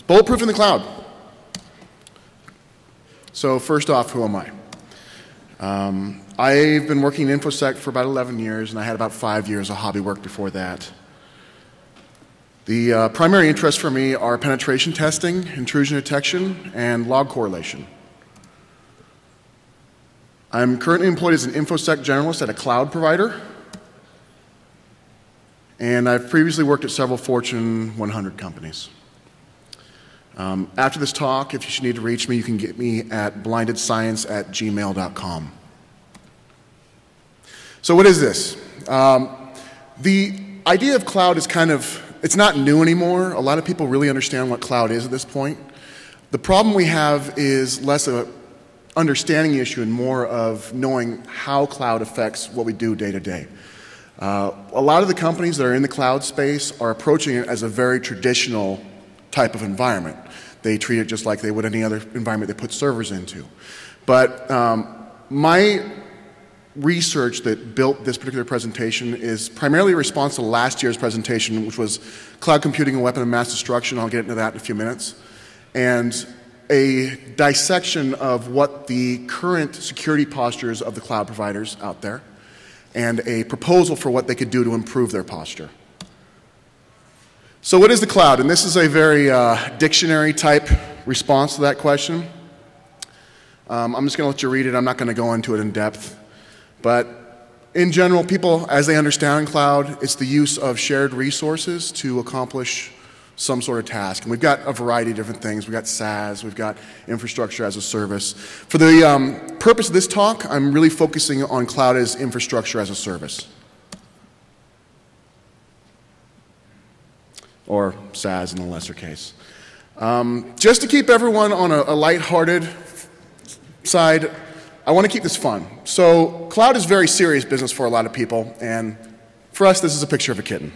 Bulletproofing the cloud. So first off, who am I? I've been working in InfoSec for about 11 years, and I had about 5 years of hobby work before that. The primary interests for me are penetration testing, intrusion detection, and log correlation. I'm currently employed as an InfoSec generalist at a cloud provider, and I've previously worked at several Fortune 100 companies. After this talk, if you should need to reach me, you can get me at blindedscience@gmail.com. So what is this? The idea of cloud is it's not new anymore. A lot of people really understand what cloud is at this point. The problem we have is less of an understanding issue and more of knowing how cloud affects what we do day to day. A lot of the companies that are in the cloud space are approaching it as a very traditional type of environment. They treat it just like they would any other environment they put servers into. But my research that built this particular presentation is primarily a response to last year's presentation, which was Cloud Computing, a Weapon of Mass Destruction. I'll get into that in a few minutes. And a dissection of what the current security postures of the cloud providers out there, and a proposal for what they could do to improve their posture. So what is the cloud? And this is a very dictionary type response to that question. I'm just going to let you read it. I'm not going to go into it in depth. But in general, people, as they understand cloud, it's the use of shared resources to accomplish some sort of task. And we've got a variety of different things. We've got SaaS, we've got infrastructure as a service. For the purpose of this talk, I'm really focusing on cloud as infrastructure as a service. Or SaaS in a lesser case. Just to keep everyone on a lighthearted side, I want to keep this fun. So cloud is very serious business for a lot of people, and for us, this is a picture of a kitten.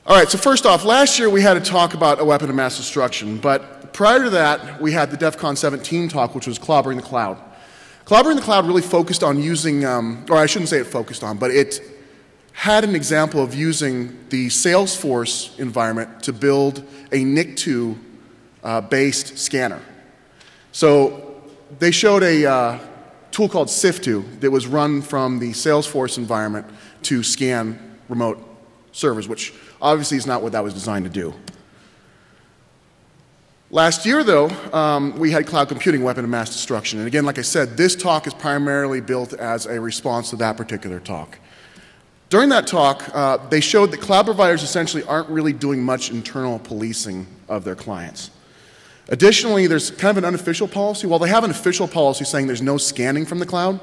All right, so first off, last year we had a talk about a weapon of mass destruction, but prior to that, we had the DEFCON 17 talk, which was clobbering the cloud. Clobbering the cloud really focused on using, or I shouldn't say it focused on, but it had an example of using the Salesforce environment to build a NIC2-based scanner. So they showed a tool called Sift2 that was run from the Salesforce environment to scan remote servers, which obviously is not what that was designed to do. Last year, though, we had cloud computing, weapon of mass destruction. And again, like I said, this talk is primarily built as a response to that particular talk. During that talk, they showed that cloud providers essentially aren't really doing much internal policing of their clients. Additionally, there's kind of an unofficial policy. While they have an official policy saying there's no scanning from the cloud,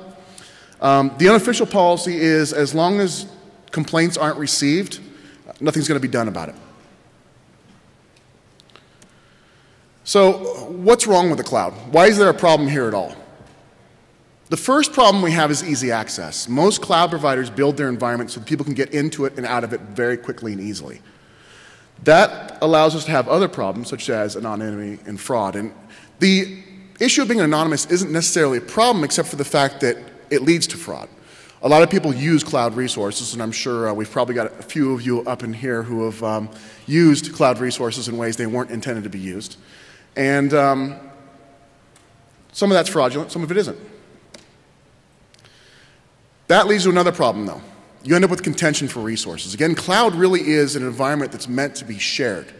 the unofficial policy is as long as complaints aren't received, nothing's going to be done about it. So what's wrong with the cloud? Why is there a problem here at all? The first problem we have is easy access. Most cloud providers build their environment so that people can get into it and out of it very quickly and easily. That allows us to have other problems, such as anonymity and fraud. And the issue of being anonymous isn't necessarily a problem, except for the fact that it leads to fraud. A lot of people use cloud resources, and I'm sure we've probably got a few of you up in here who have used cloud resources in ways they weren't intended to be used. And some of that's fraudulent, some of it isn't. That leads to another problem, though. You end up with contention for resources. Again, cloud really is an environment that's meant to be shared.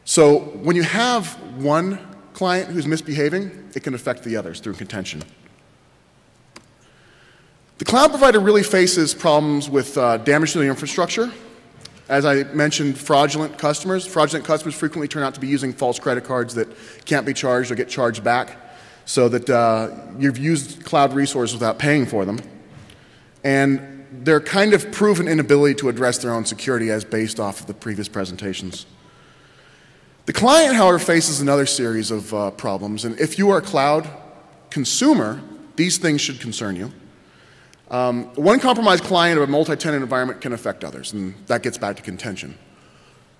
So when you have one client who's misbehaving, it can affect the others through contention. The cloud provider really faces problems with damage to the infrastructure. As I mentioned, fraudulent customers. Fraudulent customers frequently turn out to be using false credit cards that can't be charged or get charged back, so that you've used cloud resources without paying for them. And their kind of proven inability to address their own security as based off of the previous presentations. The client, however, faces another series of problems, and if you are a cloud consumer, these things should concern you. One compromised client of a multi-tenant environment can affect others, and that gets back to contention.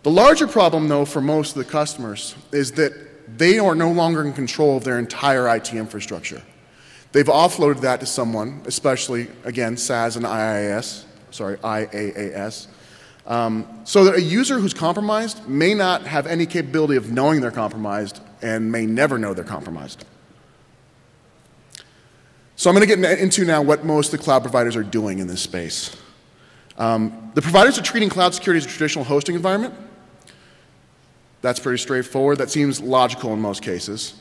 The larger problem, though, for most of the customers is that they are no longer in control of their entire IT infrastructure. They've offloaded that to someone, especially, again, SaaS and IaaS, So that a user who's compromised may not have any capability of knowing they're compromised and may never know they're compromised. So I'm going to get into now what most of the cloud providers are doing in this space. The providers are treating cloud security as a traditional hosting environment. That's pretty straightforward. That seems logical in most cases.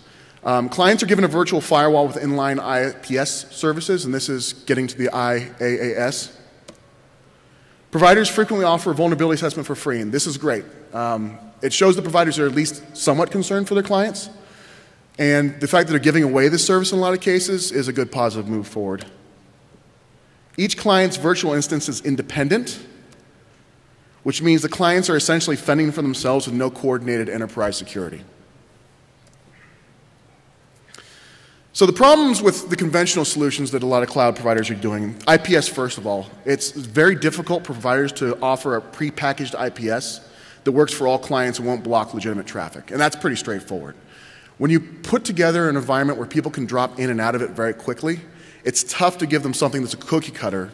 Clients are given a virtual firewall with inline IPS services, and this is getting to the IaaS. Providers frequently offer a vulnerability assessment for free, and this is great. It shows the providers are at least somewhat concerned for their clients, and the fact that they're giving away this service in a lot of cases is a good positive move forward. Each client's virtual instance is independent, which means the clients are essentially fending for themselves with no coordinated enterprise security. So the problems with the conventional solutions that a lot of cloud providers are doing, IPS first of all, it's very difficult for providers to offer a prepackaged IPS that works for all clients and won't block legitimate traffic, and that's pretty straightforward. When you put together an environment where people can drop in and out of it very quickly, it's tough to give them something that's a cookie cutter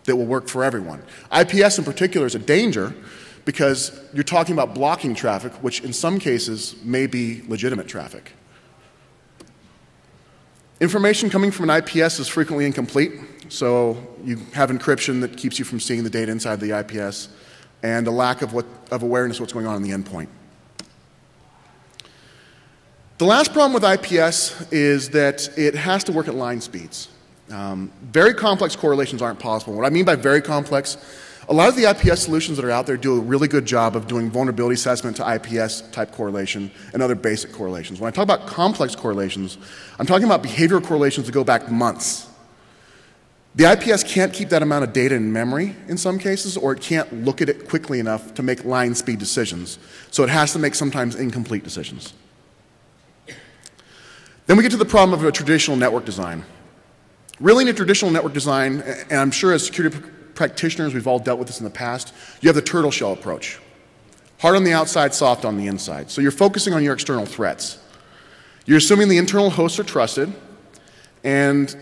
that will work for everyone. IPS in particular is a danger because you're talking about blocking traffic, which in some cases may be legitimate traffic. Information coming from an IPS is frequently incomplete, so you have encryption that keeps you from seeing the data inside the IPS, and a lack of awareness of what's going on in the endpoint. The last problem with IPS is that it has to work at line speeds. Very complex correlations aren't possible. What I mean by very complex, a lot of the IPS solutions that are out there do a really good job of doing vulnerability assessment to IPS type correlation and other basic correlations. When I talk about complex correlations, I'm talking about behavioral correlations that go back months. The IPS can't keep that amount of data in memory in some cases, or it can't look at it quickly enough to make line speed decisions. So it has to make sometimes incomplete decisions. Then we get to the problem of a traditional network design. Really, in a traditional network design, and I'm sure as security practitioners, we've all dealt with this in the past, you have the turtle shell approach. Hard on the outside, soft on the inside. So you're focusing on your external threats. You're assuming the internal hosts are trusted, and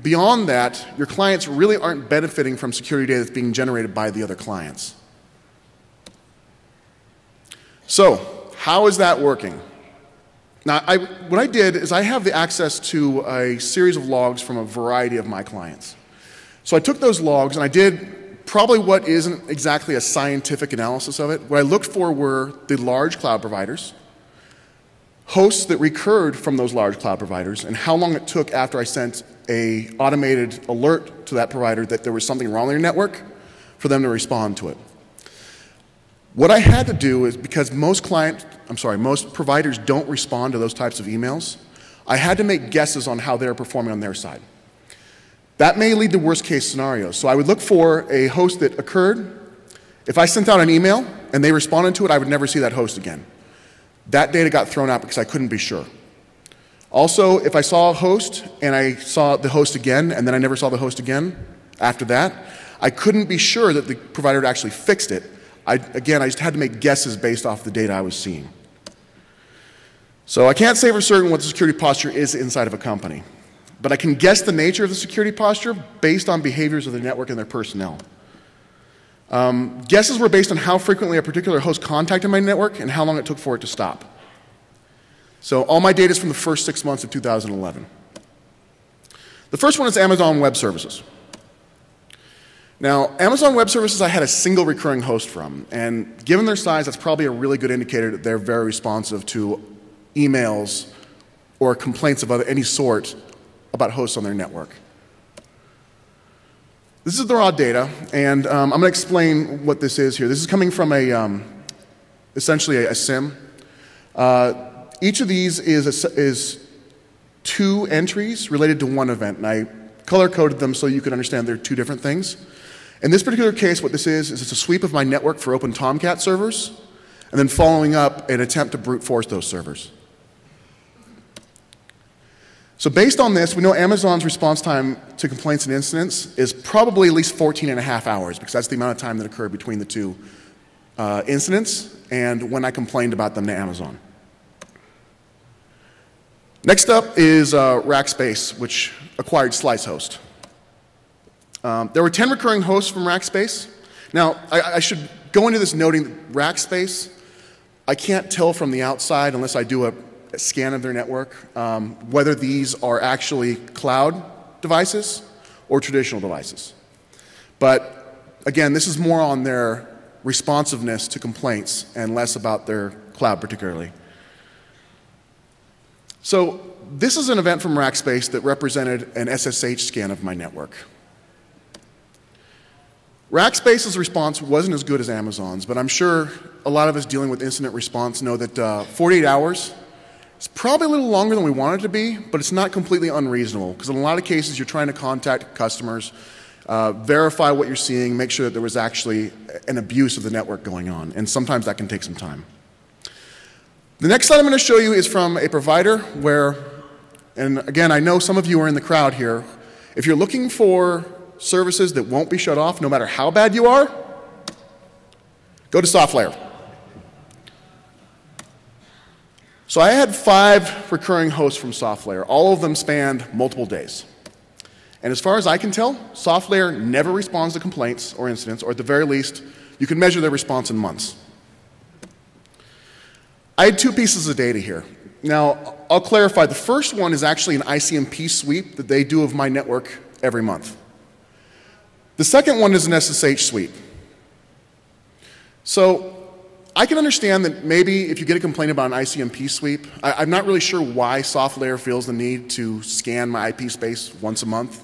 beyond that, your clients really aren't benefiting from security data that's being generated by the other clients. So, how is that working? Now, what I did is I have the access to a series of logs from a variety of my clients. So I took those logs and I did probably what isn't exactly a scientific analysis of it. What I looked for were the large cloud providers, hosts that recurred from those large cloud providers, and how long it took after I sent an automated alert to that provider that there was something wrong with their network for them to respond to it. What I had to do is, because most providers don't respond to those types of emails, I had to make guesses on how they're performing on their side. That may lead to worst case scenarios. So I would look for a host that occurred. If I sent out an email and they responded to it, I would never see that host again. That data got thrown out because I couldn't be sure. Also, if I saw a host and I saw the host again and then I never saw the host again after that, I couldn't be sure that the provider had actually fixed it. Again, I just had to make guesses based off the data I was seeing. So I can't say for certain what the security posture is inside of a company, but I can guess the nature of the security posture based on behaviors of the network and their personnel. Guesses were based on how frequently a particular host contacted my network and how long it took for it to stop. So all my data is from the first 6 months of 2011. The first one is Amazon Web Services. Now, Amazon Web Services I had a single recurring host from, and given their size, that's probably a really good indicator that they're very responsive to emails or complaints of any sort about hosts on their network. This is the raw data, and I'm going to explain what this is here. This is coming from essentially a SIM. Each of these is 2 entries related to one event, and I color-coded them so you can understand they're 2 different things. In this particular case, what this is it's a sweep of my network for open Tomcat servers, and then following up an attempt to brute force those servers. So based on this, we know Amazon's response time to complaints and incidents is probably at least 14.5 hours, because that's the amount of time that occurred between the 2 incidents and when I complained about them to Amazon. Next up is Rackspace, which acquired SliceHost. There were 10 recurring hosts from Rackspace. Now, I should go into this noting rack space. I can't tell from the outside unless I do a scan of their network whether these are actually cloud devices or traditional devices. But again, this is more on their responsiveness to complaints and less about their cloud particularly. So this is an event from Rackspace that represented an SSH scan of my network. Rackspace's response wasn't as good as Amazon's, but I'm sure a lot of us dealing with incident response know that 48 hours is probably a little longer than we want it to be, but it's not completely unreasonable, because in a lot of cases you're trying to contact customers, verify what you're seeing, make sure that there was actually an abuse of the network going on, and sometimes that can take some time. The next slide I'm going to show you is from a provider where, and again, I know some of you are in the crowd here. If you're looking for services that won't be shut off no matter how bad you are, go to SoftLayer. So I had 5 recurring hosts from SoftLayer. All of them spanned multiple days. And as far as I can tell, SoftLayer never responds to complaints or incidents, or at the very least, you can measure their response in months. I had 2 pieces of data here. Now, I'll clarify. The first one is actually an ICMP sweep that they do of my network every month. The second one is an SSH sweep. So I can understand that maybe if you get a complaint about an ICMP sweep, I'm not really sure why SoftLayer feels the need to scan my IP space once a month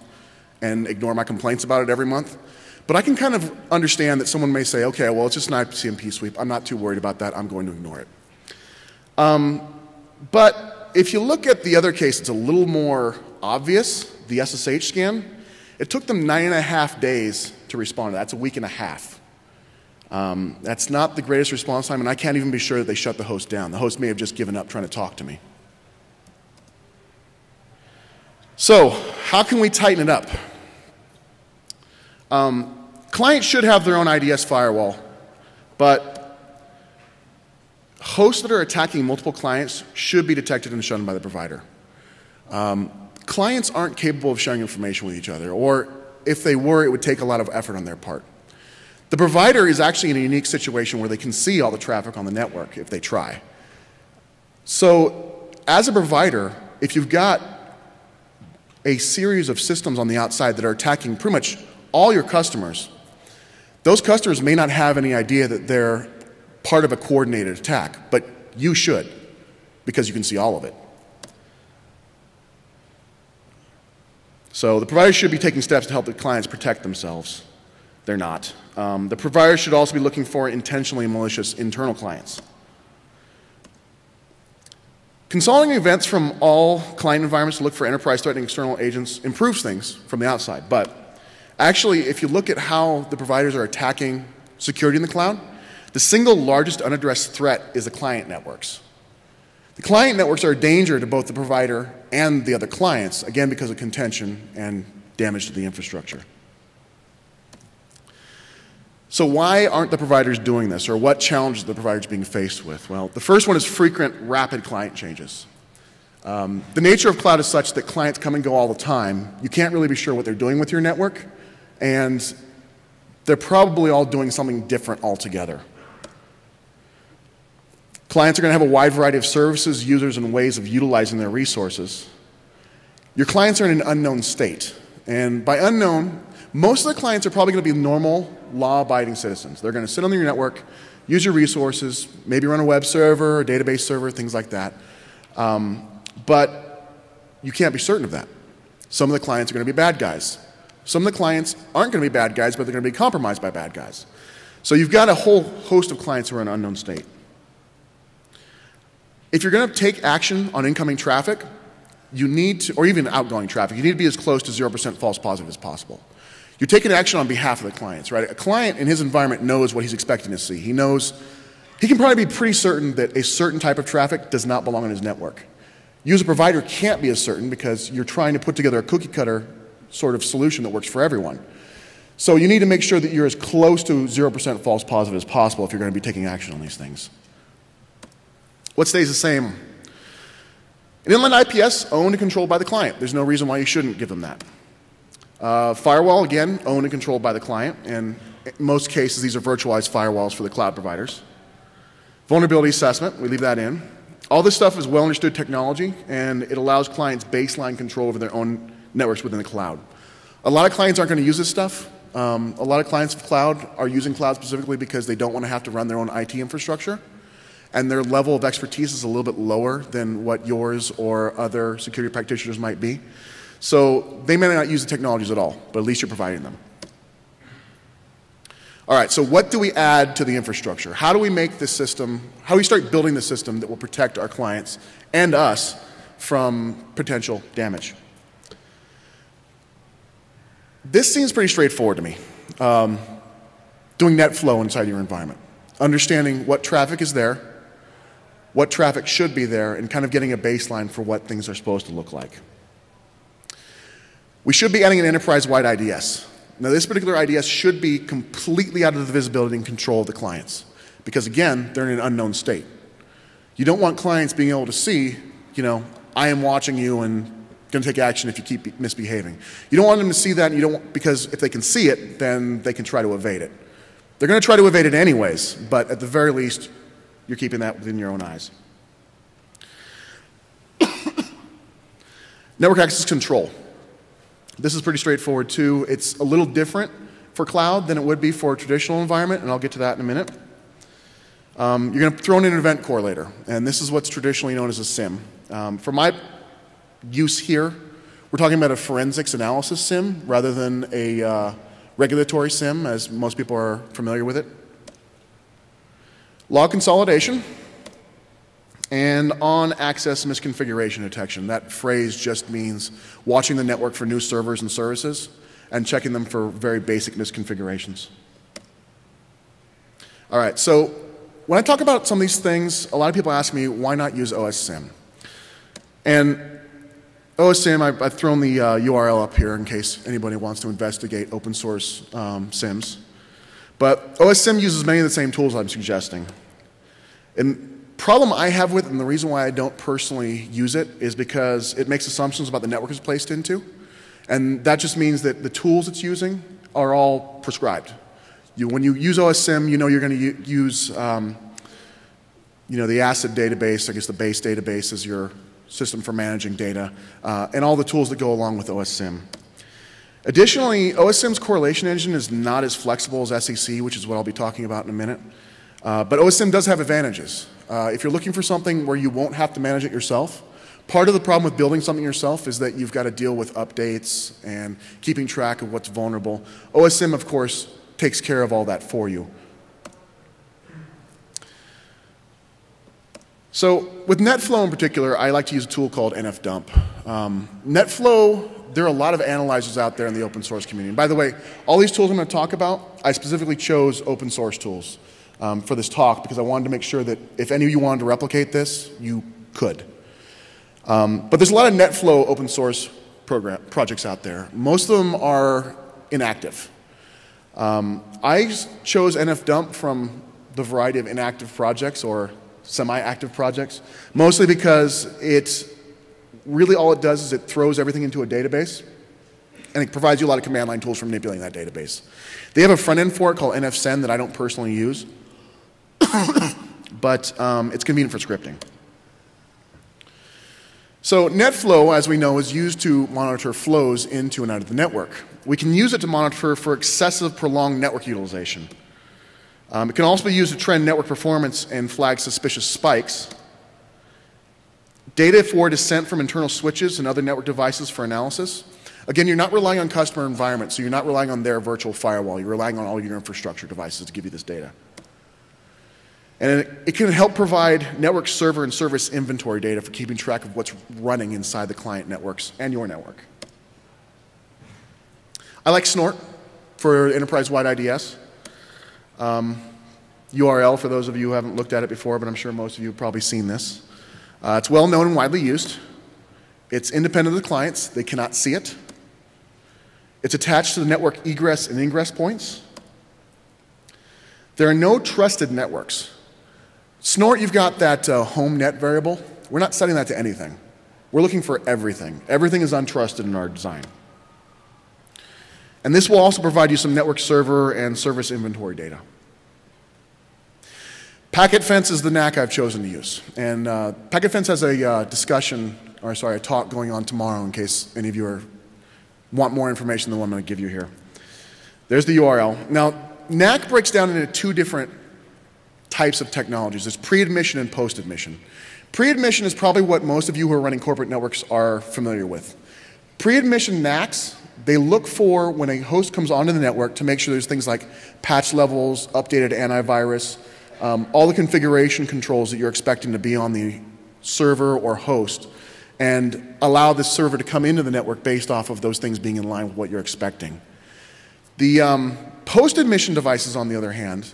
and ignore my complaints about it every month. But I can kind of understand that someone may say, okay, well, it's just an ICMP sweep. I'm not too worried about that. I'm going to ignore it. But if you look at the other case, it's a little more obvious, the SSH scan. It took them 9.5 days to respond to that. That's a week and a half. That's not the greatest response time, and I can't even be sure that they shut the host down. The host may have just given up trying to talk to me. So how can we tighten it up? Clients should have their own IDS firewall, but hosts that are attacking multiple clients should be detected and shunned by the provider. Clients aren't capable of sharing information with each other, or if they were, it would take a lot of effort on their part. The provider is actually in a unique situation where they can see all the traffic on the network if they try. So as a provider, if you've got a series of systems on the outside that are attacking pretty much all your customers, those customers may not have any idea that they're part of a coordinated attack, but you should, because you can see all of it. So the provider should be taking steps to help the clients protect themselves. They're not. The provider should also be looking for intentionally malicious internal clients. Consolidating events from all client environments to look for enterprise-threatening external agents improves things from the outside. But actually, if you look at how the providers are attacking security in the cloud, the single largest unaddressed threat is the client networks. The client networks are a danger to both the provider and the other clients, again because of contention and damage to the infrastructure. So why aren't the providers doing this, or what challenges are the providers being faced with? Well, the first one is frequent, rapid client changes. The nature of cloud is such that clients come and go all the time. You can't really be sure what they're doing with your network, and they're probably all doing something different altogether. Clients are going to have a wide variety of services, users, and ways of utilizing their resources. Your clients are in an unknown state, and by unknown, most of the clients are probably going to be normal, law-abiding citizens. They're going to sit on your network, use your resources, maybe run a web server, a database server, things like that. But you can't be certain of that. Some of the clients are going to be bad guys. Some of the clients aren't going to be bad guys, but they're going to be compromised by bad guys. So you've got a whole host of clients who are in an unknown state. If you're going to take action on incoming traffic, you need to, or even outgoing traffic, you need to be as close to 0% false positive as possible. You're taking action on behalf of the clients, right? A client in his environment knows what he's expecting to see. He knows, he can probably be pretty certain that a certain type of traffic does not belong on his network. You as a provider can't be as certain because you're trying to put together a cookie cutter sort of solution that works for everyone. So you need to make sure that you're as close to 0% false positive as possible if you're going to be taking action on these things. What stays the same? An inline IPS owned and controlled by the client. There's no reason why you shouldn't give them that. Firewall, again, owned and controlled by the client. And In most cases, these are virtualized firewalls for the cloud providers. Vulnerability assessment, we leave that in. All this stuff is well understood technology, and it allows clients baseline control over their own networks within the cloud. A lot of clients aren't going to use this stuff. A lot of clients of cloud are using cloud specifically because they don't want to have to run their own IT infrastructure, and their level of expertise is a little bit lower than what yours or other security practitioners might be. So they may not use the technologies at all, but at least you're providing them. All right, so what do we add to the infrastructure? How do we make this system, how do we start building the system that will protect our clients and us from potential damage? This seems pretty straightforward to me. Doing net flow inside your environment. Understanding what traffic is there, what traffic should be there, and kind of getting a baseline for what things are supposed to look like. We should be adding an enterprise-wide IDS. Now, this particular IDS should be completely out of the visibility and control of the clients, because again, they're in an unknown state. You don't want clients being able to see, you know, I am watching you and going to take action if you keep misbehaving. You don't want them to see that, and you don't, because if they can see it, then they can try to evade it. They're going to try to evade it anyways, but at the very least, you're keeping that within your own eyes. Network access control. This is pretty straightforward too. It's a little different for cloud than it would be for a traditional environment, and I'll get to that in a minute. You're going to throw in an event correlator, and this is what's traditionally known as a SIM. For my use here, we're talking about a forensics analysis SIM rather than a regulatory SIM, as most people are familiar with it. Log consolidation and on-access misconfiguration detection. That phrase just means watching the network for new servers and services and checking them for very basic misconfigurations. All right, so when I talk about some of these things, a lot of people ask me, why not use OSSIM? And OSSIM, I've thrown the URL up here in case anybody wants to investigate open source SIMs. But OSSIM uses many of the same tools I'm suggesting. And problem I have with it, and the reason why I don't personally use it, is because it makes assumptions about the network it's placed into. And that just means that the tools it's using are all prescribed. When you use OSSIM, you know you're going to use the ACID database, I guess the base database is your system for managing data, and all the tools that go along with OSSIM. Additionally, OSSIM's correlation engine is not as flexible as SEC, which is what I'll be talking about in a minute. But OSSIM does have advantages. If you're looking for something where you won't have to manage it yourself, part of the problem with building something yourself is that you've got to deal with updates and keeping track of what's vulnerable. OSSIM, of course, takes care of all that for you. So with NetFlow in particular, I like to use a tool called NFDump. NetFlow, there are a lot of analyzers out there in the open source community. And by the way, all these tools I'm going to talk about, I specifically chose open source tools for this talk because I wanted to make sure that if any of you wanted to replicate this, you could. But there's a lot of NetFlow open source projects out there. Most of them are inactive. I chose NFDump from the variety of inactive projects or semi-active projects, mostly because really all it does is it throws everything into a database, and it provides you a lot of command line tools for manipulating that database. They have a front end for it called NFSend that I don't personally use, but it's convenient for scripting. So NetFlow, as we know, is used to monitor flows into and out of the network. We can use it to monitor for excessive prolonged network utilization. It can also be used to trend network performance and flag suspicious spikes. Data for descent from internal switches and other network devices for analysis. Again, you're not relying on customer environment, so you're not relying on their virtual firewall. You're relying on all your infrastructure devices to give you this data. And it can help provide network server and service inventory data for keeping track of what's running inside the client networks and your network. I like Snort for enterprise-wide IDS. URL for those of you who haven't looked at it before, but I'm sure most of you have probably seen this. It's well known and widely used. It's independent of the clients. They cannot see it. It's attached to the network egress and ingress points. There are no trusted networks. Snort, you've got that home net variable. We're not setting that to anything. We're looking for everything. Everything is untrusted in our design. And this will also provide you some network server and service inventory data. Packet Fence is the NAC I've chosen to use. And Packet Fence has a a talk going on tomorrow in case any of you want more information than what I'm going to give you here. There's the URL. Now, NAC breaks down into two different types of technologies. There's pre-admission and post-admission. Pre-admission is probably what most of you who are running corporate networks are familiar with. Pre-admission NACs, they look for when a host comes onto the network to make sure there's things like patch levels, updated antivirus, all the configuration controls that you're expecting to be on the server or host, and allow this server to come into the network based off of those things being in line with what you're expecting. The post-admission devices, on the other hand,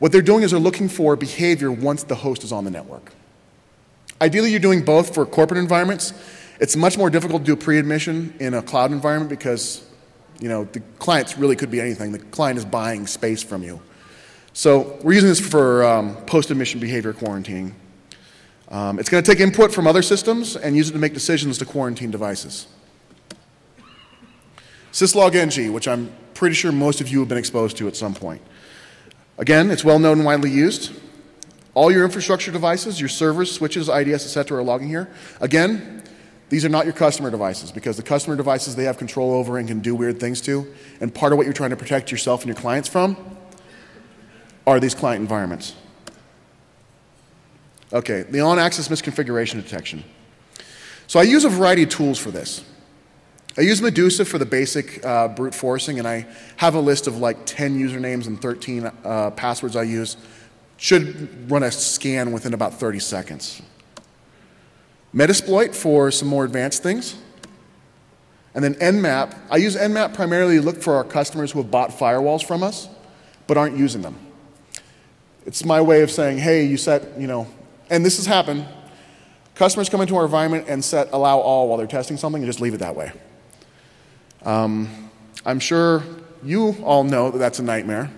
what they're doing is they're looking for behavior once the host is on the network. Ideally, you're doing both for corporate environments. It's much more difficult to do pre-admission in a cloud environment because, the clients really could be anything. The client is buying space from you. So we're using this for post-admission behavior quarantining. It's going to take input from other systems and use it to make decisions to quarantine devices. syslog-ng, which I'm pretty sure most of you have been exposed to at some point. Again, it's well known and widely used. All your infrastructure devices, your servers, switches, IDS, etc., are logging here. Again, these are not your customer devices because the customer devices they have control over and can do weird things to. And part of what you're trying to protect yourself and your clients from are these client environments. Okay, the on-access misconfiguration detection. So I use a variety of tools for this. I use Medusa for the basic brute forcing, and I have a list of like 10 usernames and 13 passwords I use. Should run a scan within about 30 seconds. Metasploit for some more advanced things. And then Nmap. I use Nmap primarily to look for our customers who have bought firewalls from us, but aren't using them. It's my way of saying, hey, you set, and this has happened. Customers come into our environment and set allow all while they're testing something and just leave it that way. I'm sure you all know that that's a nightmare.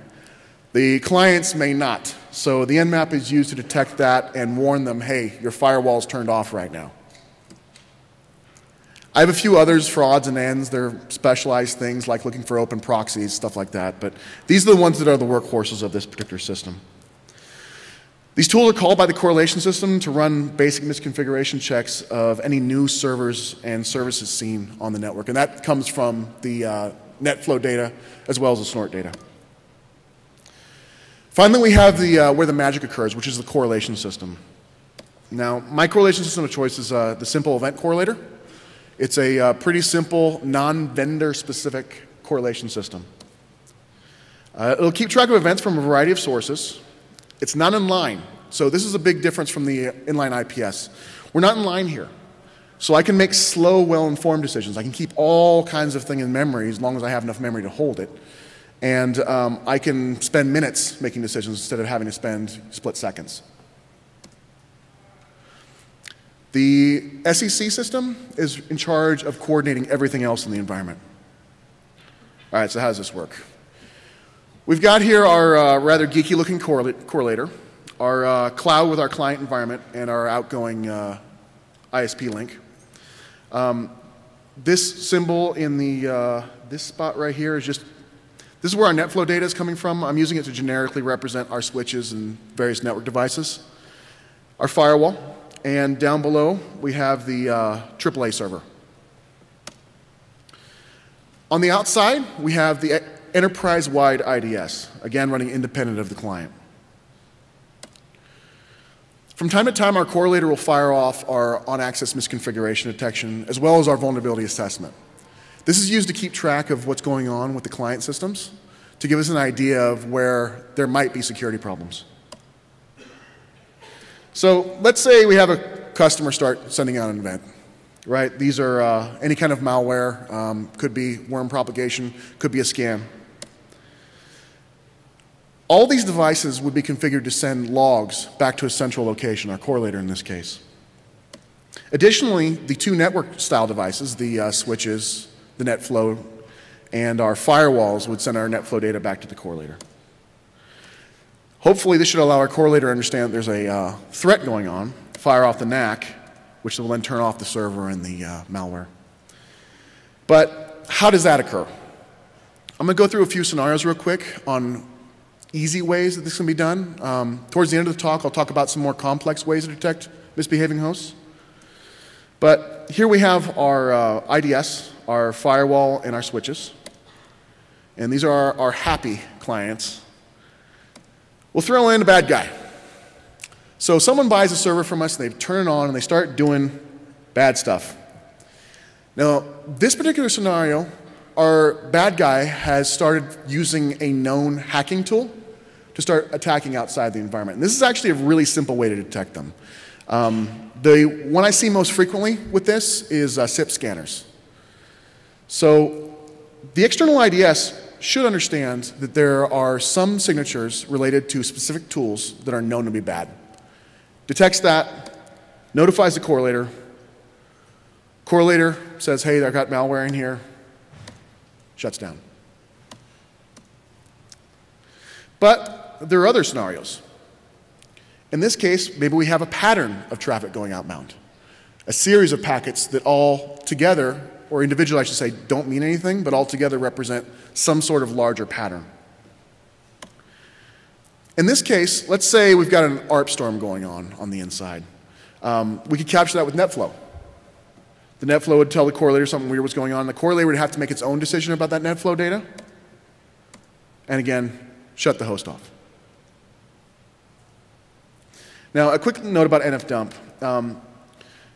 The clients may not. So the Nmap is used to detect that and warn them, hey, your firewall's turned off right now. I have a few others for odds and ends. They're specialized things like looking for open proxies, stuff like that. But these are the ones that are the workhorses of this particular system. These tools are called by the correlation system to run basic misconfiguration checks of any new servers and services seen on the network. And that comes from the NetFlow data as well as the snort data. Finally, we have where the magic occurs, which is the correlation system. Now, my correlation system of choice is the simple event correlator. It's a pretty simple, non-vendor specific correlation system. It'll keep track of events from a variety of sources. It's not inline. So this is a big difference from the inline IPS. We're not inline here. So I can make slow, well-informed decisions. I can keep all kinds of things in memory as long as I have enough memory to hold it. And I can spend minutes making decisions instead of having to spend split seconds. The SEC system is in charge of coordinating everything else in the environment. All right, so how does this work? We've got here our rather geeky-looking correlator, our cloud with our client environment, and our outgoing ISP link. This symbol in this spot right here is just, this is where our NetFlow data is coming from. I'm using it to generically represent our switches and various network devices. Our firewall, and down below we have the AAA server. On the outside, we have the enterprise-wide IDS, again running independent of the client. From time to time, our correlator will fire off our on-access misconfiguration detection as well as our vulnerability assessment. This is used to keep track of what's going on with the client systems to give us an idea of where there might be security problems. So let's say we have a customer start sending out an event, right? These are any kind of malware, could be worm propagation, could be a scam. All these devices would be configured to send logs back to a central location, our correlator in this case. Additionally, the two network-style devices, the switches, the NetFlow, and our firewalls would send our NetFlow data back to the correlator. Hopefully, this should allow our correlator to understand that there's a threat going on, fire off the NAC, which will then turn off the server and the malware. But how does that occur? I'm going to go through a few scenarios real quick on easy ways that this can be done. Towards the end of the talk, I'll talk about some more complex ways to detect misbehaving hosts. But here we have our IDS, our firewall, and our switches. And these are our happy clients. We'll throw in a bad guy. So someone buys a server from us, and they turn it on, and they start doing bad stuff. Now, this particular scenario, our bad guy has started using a known hacking tool to start attacking outside the environment. And this is actually a really simple way to detect them. The one I see most frequently with this is SIP scanners. So the external IDS should understand that there are some signatures related to specific tools that are known to be bad. Detects that, notifies the correlator. Correlator says, hey, I've got malware in here. Shuts down. But there are other scenarios. In this case, maybe we have a pattern of traffic going outbound. A series of packets that all together, or individually I should say, don't mean anything, but all together represent some sort of larger pattern. In this case, let's say we've got an ARP storm going on the inside. We could capture that with NetFlow. The NetFlow would tell the correlator something weird was going on. The correlator would have to make its own decision about that NetFlow data. And again, shut the host off. Now, a quick note about NFDump.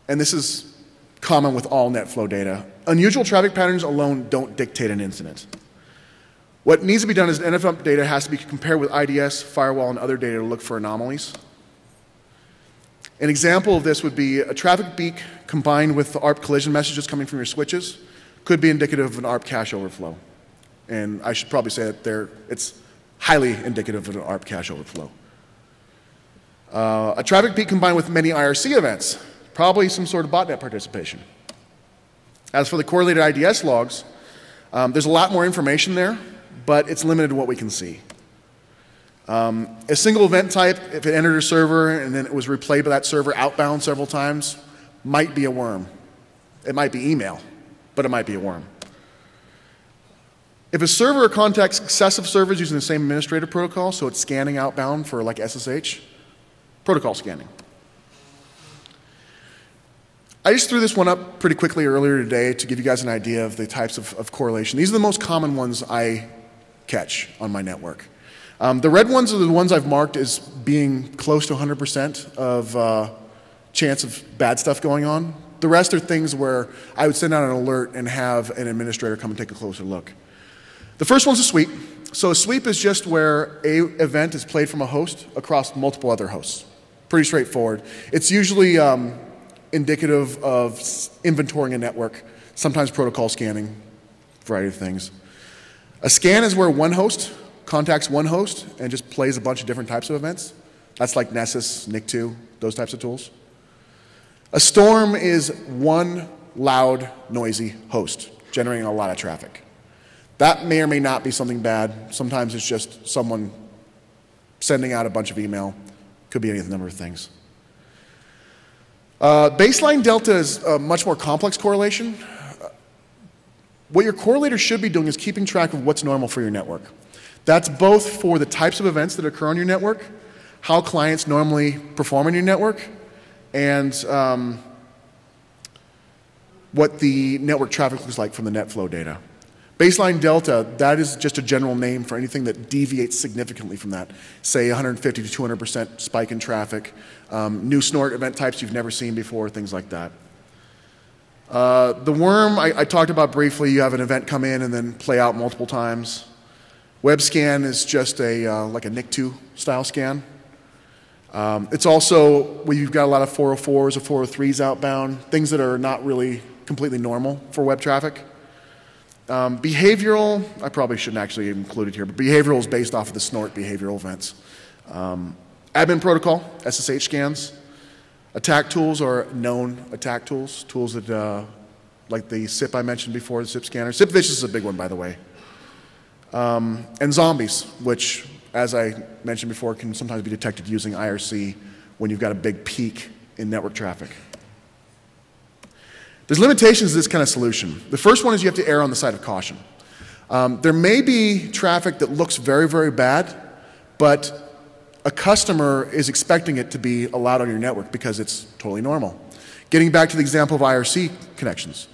And this is common with all NetFlow data. Unusual traffic patterns alone don't dictate an incident. What needs to be done is NFDump data has to be compared with IDS, firewall, and other data to look for anomalies. An example of this would be a traffic peak combined with the ARP collision messages coming from your switches could be indicative of an ARP cache overflow. And I should probably say that it's highly indicative of an ARP cache overflow. A traffic peak combined with many IRC events, probably some sort of botnet participation. As for the correlated IDS logs, there's a lot more information there, but it's limited to what we can see. A single event type, if it entered a server and then it was replayed by that server outbound several times, might be a worm. It might be email, but it might be a worm. If a server contacts successive servers using the same administrator protocol, so it's scanning outbound for like SSH, protocol scanning. I just threw this one up pretty quickly earlier today to give you guys an idea of the types of correlation. These are the most common ones I catch on my network. The red ones are the ones I've marked as being close to 100% of chance of bad stuff going on. The rest are things where I would send out an alert and have an administrator come and take a closer look. The first one's a sweep. So a sweep is just where an event is played from a host across multiple other hosts. Pretty straightforward. It's usually indicative of inventorying a network, sometimes protocol scanning, a variety of things. A scan is where one host contacts one host and just plays a bunch of different types of events. That's like Nessus, NIC2, those types of tools. A storm is one loud, noisy host generating a lot of traffic. That may or may not be something bad. Sometimes it's just someone sending out a bunch of email. Could be any number of things. Baseline delta is a much more complex correlation. What your correlator should be doing is keeping track of what's normal for your network. That's both for the types of events that occur on your network, how clients normally perform on your network, and what the network traffic looks like from the NetFlow data. Baseline delta, that is just a general name for anything that deviates significantly from that. Say 150 to 200% spike in traffic, new snort event types you've never seen before, things like that. The worm, I talked about briefly. You have an event come in and then play out multiple times. Web scan is just like a NIC2 style scan. It's also where you've got a lot of 404s or 403s outbound, things that are not really completely normal for web traffic. Behavioral, I probably shouldn't actually include it here, but behavioral is based off of the snort behavioral events. Admin protocol, SSH scans. Attack tools are known attack tools, tools that, like the SIP I mentioned before, the SIP scanner. SIP vicious is a big one, by the way. And zombies, which, as I mentioned before, can sometimes be detected using IRC when you've got a big peak in network traffic. There's limitations to this kind of solution. The first one is you have to err on the side of caution. There may be traffic that looks very, very bad, but a customer is expecting it to be allowed on your network because it's totally normal. Getting back to the example of IRC connections.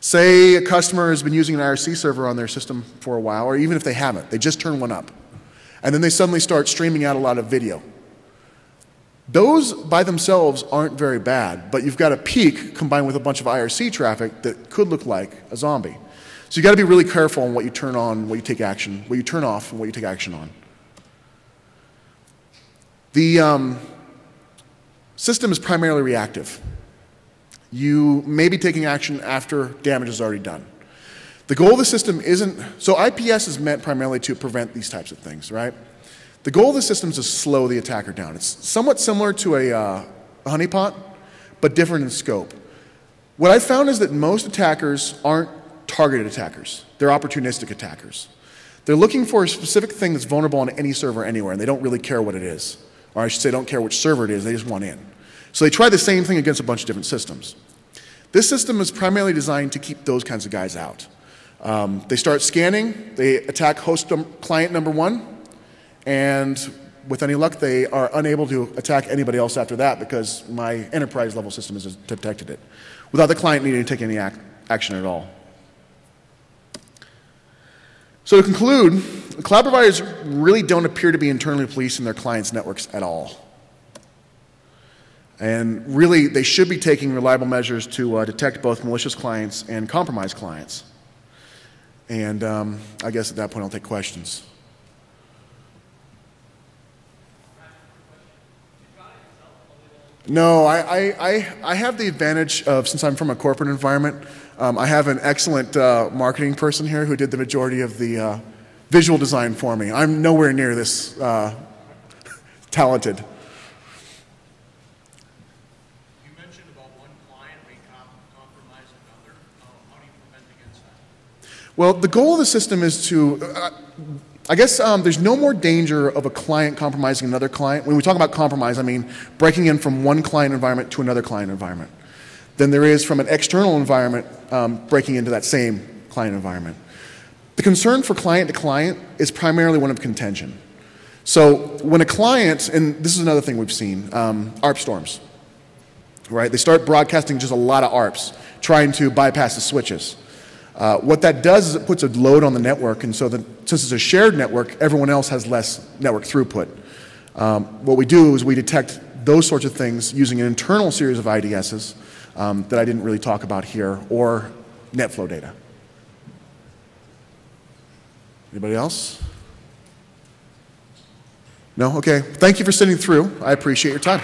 Say a customer has been using an IRC server on their system for a while, or even if they haven't, they just turn one up. And then they suddenly start streaming out a lot of video. Those by themselves aren't very bad, but you've got a peak combined with a bunch of IRC traffic that could look like a zombie. So you've got to be really careful on what you turn on, what you take action, what you turn off, and what you take action on. The system is primarily reactive. You may be taking action after damage is already done. The goal of the system isn't, so IPS is meant primarily to prevent these types of things, right? The goal of the system is to slow the attacker down. It's somewhat similar to a honeypot, but different in scope. What I found is that most attackers aren't targeted attackers. They're opportunistic attackers. They're looking for a specific thing that's vulnerable on any server anywhere, and they don't really care what it is. Or I should say, don't care which server it is, they just want in. So they try the same thing against a bunch of different systems. This system is primarily designed to keep those kinds of guys out. They start scanning, they attack host client number 1, and with any luck, they are unable to attack anybody else after that because my enterprise level system has detected it, without the client needing to take any action at all. So to conclude, cloud providers really don't appear to be internally policing their clients' networks at all. And really, they should be taking reliable measures to detect both malicious clients and compromised clients. And I guess at that point, I'll take questions. No, I have the advantage of, since I'm from a corporate environment, I have an excellent marketing person here who did the majority of the visual design for me. I'm nowhere near this talented. You mentioned about one client may compromise another. How do you prevent against that? Well, the goal of the system is to, I guess there's no more danger of a client compromising another client. When we talk about compromise, I mean breaking in from one client environment to another client environment than there is from an external environment breaking into that same client environment. The concern for client to client is primarily one of contention. So when a client, and this is another thing we've seen, ARP storms, right? They start broadcasting just a lot of ARPs, trying to bypass the switches. What that does is it puts a load on the network, and so since it's a shared network, everyone else has less network throughput. What we do is we detect those sorts of things using an internal series of IDSs that I didn't really talk about here, or NetFlow data. Anybody else? No? Okay. Thank you for sitting through. I appreciate your time.